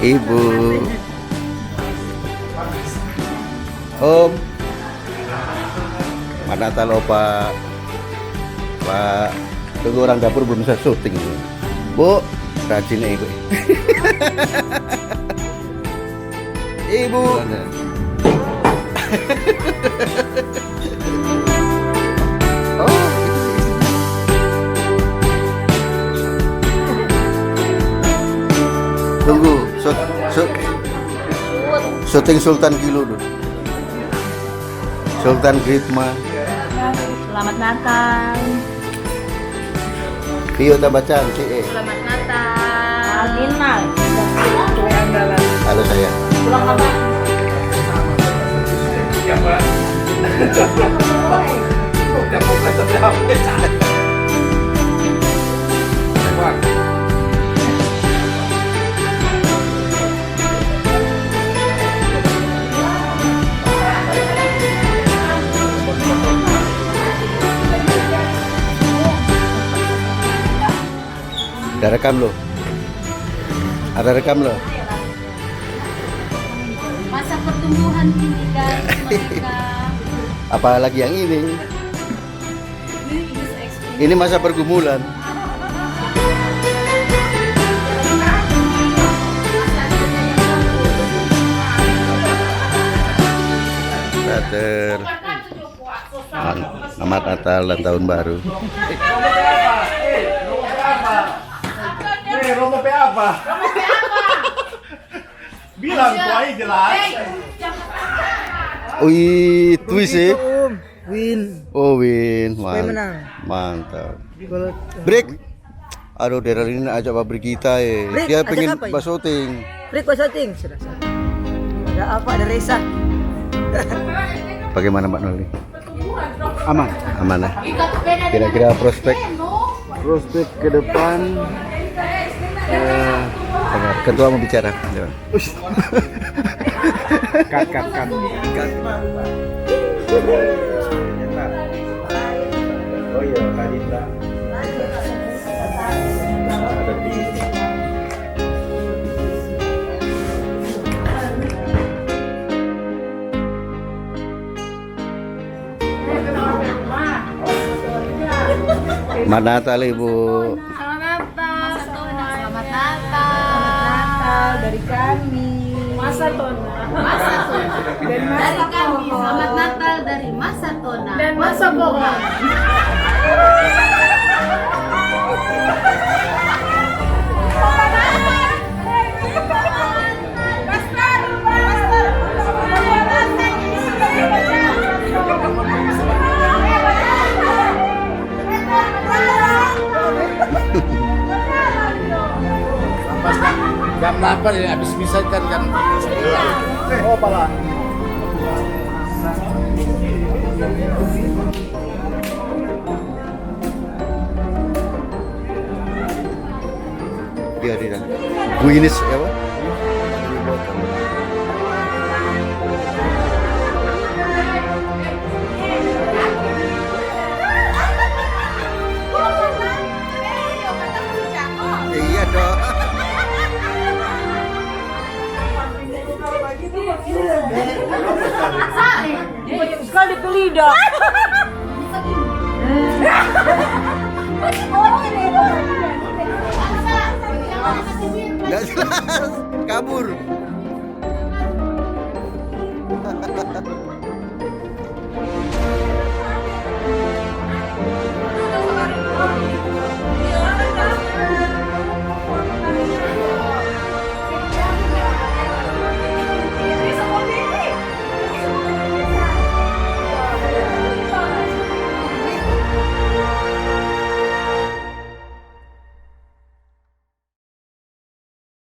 Ibu. Om. Mana tahu Pak. Pak. Tunggu orang dapur belum bisa syuting. Bu, rajin ibu. Ibu. Oh. Tunggu, syuting Sultan Kilo dulu. Sultan Gritma. Selamat Natal. Vio tambah cantik. Selamat Natal. Alginal. Halo sayang. Pulang kapan? Siapa? Ada rekam lo. Ada rekam lo. Masa pertumbuhan tinggi guys mereka. Apalagi yang ini. Ini masa pergumulan. Brother. Selamat Natal dan Tahun Baru. Romo apa? Bilang gua jelas. Wih, twist sih. Win. Oh, win. menang. Mantap. Kalau Break. Aduh, Daryl ini ajak pabrik kita ya. Break, Dia ajak pengen apa ini? basoting. break was shooting sudah. Ada apa? Ada Reza. Bagaimana Mbak Noli? Aman. Aman ya? Kira-kira prospek Prospek ke depan. ketua mau bicara. Coba. Kat. Oh iya, Kadita. Ada di Selamat Natal Ibu. Selamat Natal. Selamat Natal. Natal dari kami. Masa Tona. Masa Tona. Dari kami. Selamat Natal dari Masa Tona. Dan Masa Pohon. jam 8 ya, habis bisa kan jam 9. Oh, pala. Dia. Guinness apa? Iya dong. Sekali ke lidah. Nggak jelas. Kabur.